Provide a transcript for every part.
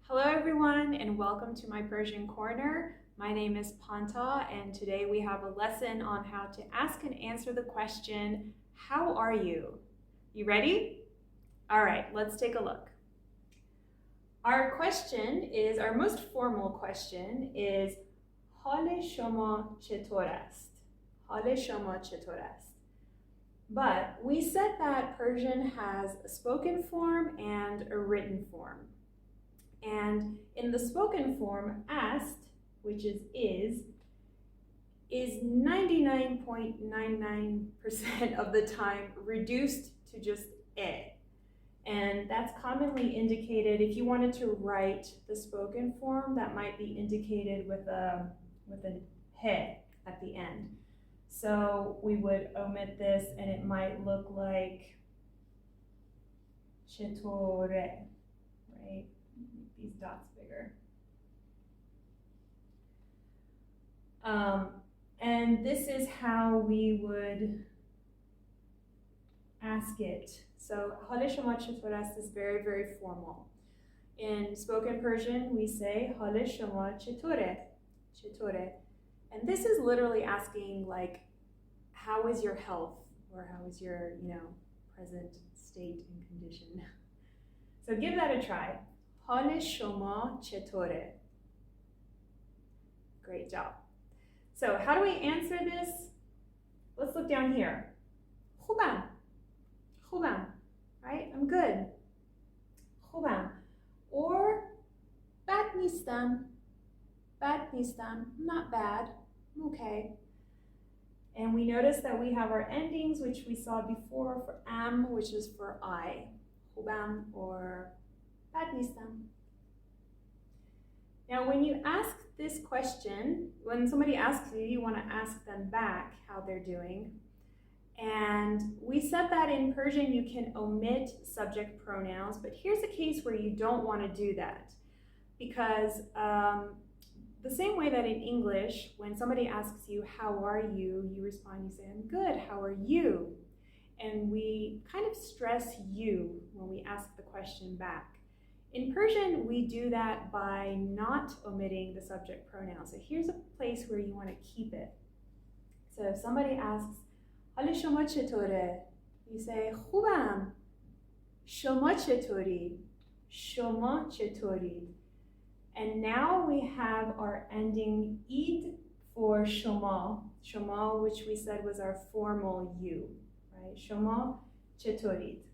Hello everyone and welcome to my Persian Corner. My name is Panta and today we have a lesson on how to ask and answer the question, how are you? You ready? All right, let's take a look. Our most formal question is حال شما چطور است? حال شما چطور است? But we said that Persian has a spoken form and a written form. And in the spoken form, asked, which is 99.99% of the time reduced to just e. And that's commonly indicated, if you wanted to write the spoken form, that might be indicated with an he at the end. So we would omit this and it might look like chetore, right? These dots bigger. And this is how we would ask it. So حال شما چطور است is very, very formal. In spoken Persian, we say حال شما چطوره? چطوره. And this is literally asking like, how is your health? Or how is your, present state and condition? So give that a try. حال شما چطوره? Great job. So how do we answer this? Let's look down here. خوبم. خوبم. Right? I'm good. خوبم. Or bad نیستم. Bad نیستم. Not bad. I'm okay. And we notice that we have our endings, which we saw before for am, which is for I. خوبم or bad نیستم. Now, when you ask this question, when somebody asks you, you want to ask them back how they're doing. And we said that in Persian you can omit subject pronouns, but here's a case where you don't want to do that. Because the same way that in English, when somebody asks you, how are you, you respond, you say, I'm good, how are you? And we kind of stress you when we ask the question back. In Persian, we do that by not omitting the subject pronoun. So here's a place where you want to keep it. So if somebody asks, حال شما چطوره? You say, خوبم. شما چطوری? شما چطوری? And now we have our ending id for شما. شما, which we said was our formal you, right? شما چطورید?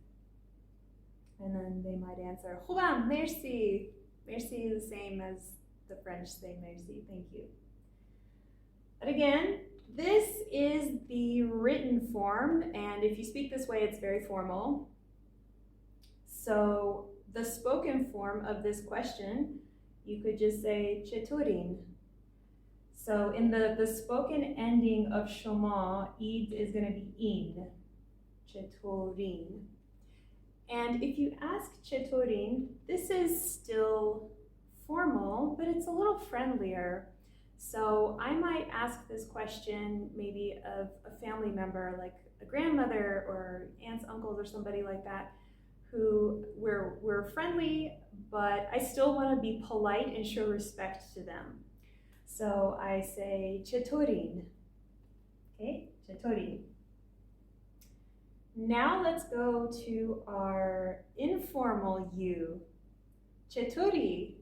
And then they might answer, خوبم, merci. Merci is the same as the French say merci, thank you. But again, this is the written form, and if you speak this way, it's very formal. So the spoken form of this question, you could just say چطورین. So in the spoken ending of شما, id is going to be in, چطورین. And if you ask chetorin, this is still formal, but it's a little friendlier. So I might ask this question maybe of a family member, like a grandmother or aunts, uncles, or somebody like that, who we're friendly, but I still want to be polite and show respect to them. So I say chetorin. Okay, chetorin. Now let's go to our informal you. Cheturi.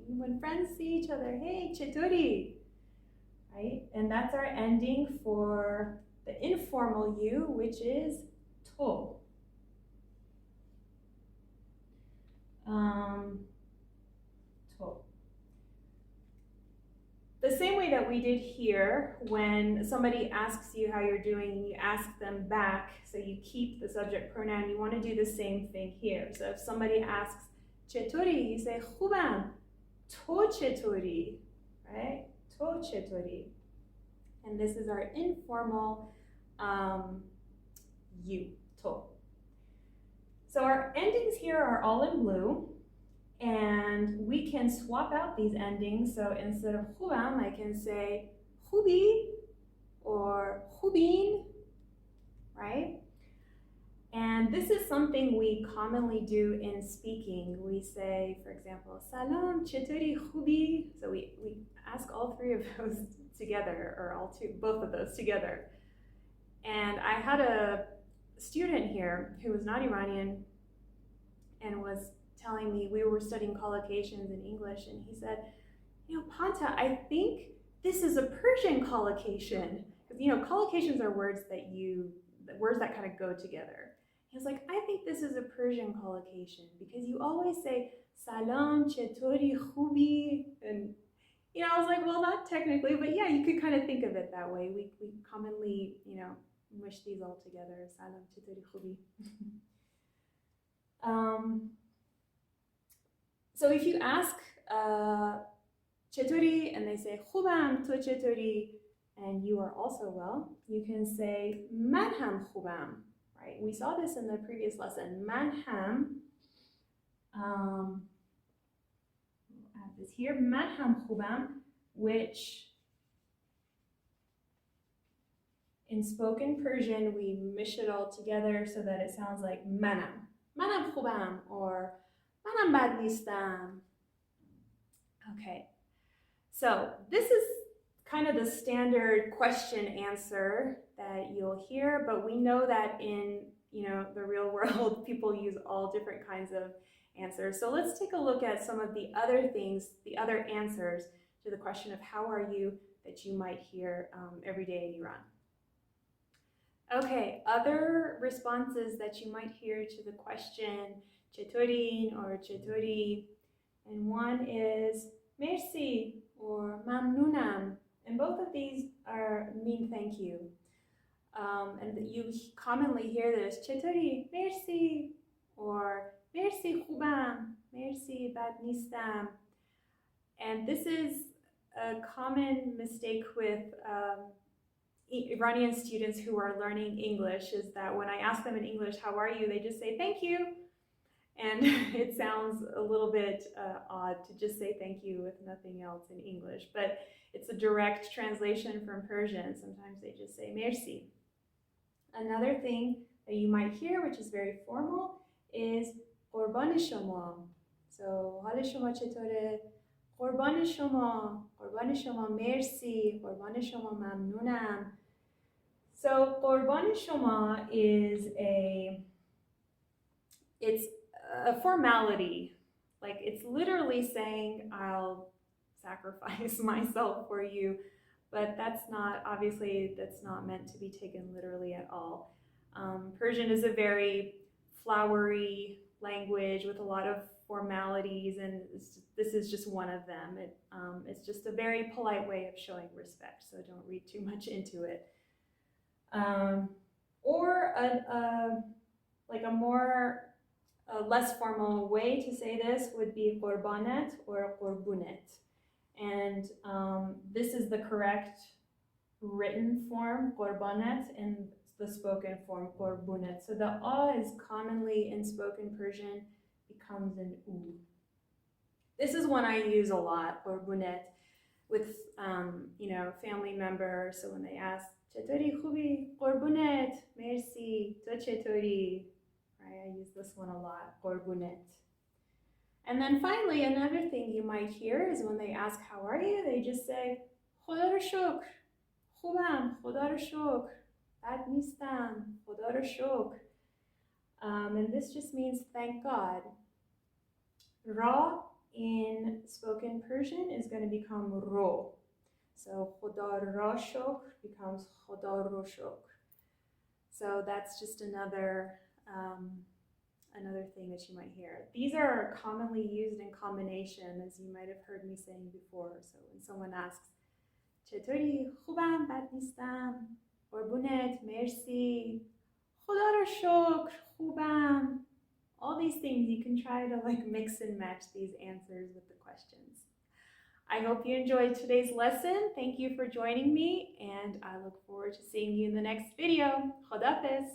When friends see each other, hey, cheturi. Right? And that's our ending for the informal you, which is to. To. The same way that we did here, when somebody asks you how you're doing, you ask them back, so you keep the subject pronoun, you want to do the same thing here. So if somebody asks, چطوری, you say, خوبم, تو چطوری, right? تو چطوری. And this is our informal you, to. So our endings here are all in blue. And we can swap out these endings. So instead of خوبم, I can say خوبی or خوبین, right? And this is something we commonly do in speaking. We say, for example, Salam, cheturi khubi. So we ask all three of those together, or both of those together. And I had a student here who was not Iranian and was telling me, we were studying collocations in English, and he said, Panta, I think this is a Persian collocation. Because, collocations are words that kind of go together. He was like, I think this is a Persian collocation because you always say, Salam, chetori, khubi. And, I was like, well, not technically, but yeah, you could kind of think of it that way. We commonly, mush these all together. Salam, chetori, khubi. So if you ask chetori and they say khubam, to chetori, and you are also well, you can say man ham khubam, right? We saw this in the previous lesson. Man ham, I'll add this here, man ham khubam, which in spoken Persian, we mish it all together so that it sounds like manam. Manam khubam, or manam bad nistam. Okay, so this is kind of the standard question answer that you'll hear, but we know that in the real world, people use all different kinds of answers. So let's take a look at some of the other things, the other answers to the question of how are you that you might hear every day in Iran. Okay, other responses that you might hear to the question chetorin or chetori, and one is merci or mamnunam, and both of these mean thank you. And you commonly hear this chetori, merci, or merci khubam, merci bad nistam. And this is a common mistake with Iranian students who are learning English, is that when I ask them in English, how are you, they just say thank you. And it sounds a little bit odd to just say thank you with nothing else in English, but it's a direct translation from Persian. Sometimes they just say merci. Another thing that you might hear, which is very formal, is qurban shoma. So hal shoma chetore? Qurban shoma merci, qurban shoma mamnunam. So qurban shoma is it's a formality. Like, it's literally saying I'll sacrifice myself for you, but that's not meant to be taken literally at all. Persian is a very flowery language with a lot of formalities, and this is just one of them. It's just a very polite way of showing respect, so don't read too much into it. Or a less formal way to say this would be qurbanet or qurbunet. And this is the correct written form, qurbanet, and the spoken form, qurbunet. So the a is commonly in spoken Persian becomes an u. This is one I use a lot, qurbunet, with family members. So when they ask, chetori khubi, qurbunet, merci, to chetori, right? I use this one a lot, qurbunet. And then finally, another thing you might hear is when they ask, how are you? They just say, khoda ro shukr, khubam, khoda ro shukr, bad nistam, khoda ro shukr. And this just means thank God. Ra in spoken Persian is going to become ro. So khoda ra shukr becomes khoda ro shukr. So that's just another thing that you might hear. These are commonly used in combination, as you might have heard me saying before. So when someone asks, chetori khubam bad nistam, qurbunet merci, khoda ro shukr khubam, all these things, you can try to mix and match these answers with the questions. I hope you enjoyed today's lesson. Thank you for joining me, and I look forward to seeing you in the next video. Khodafez.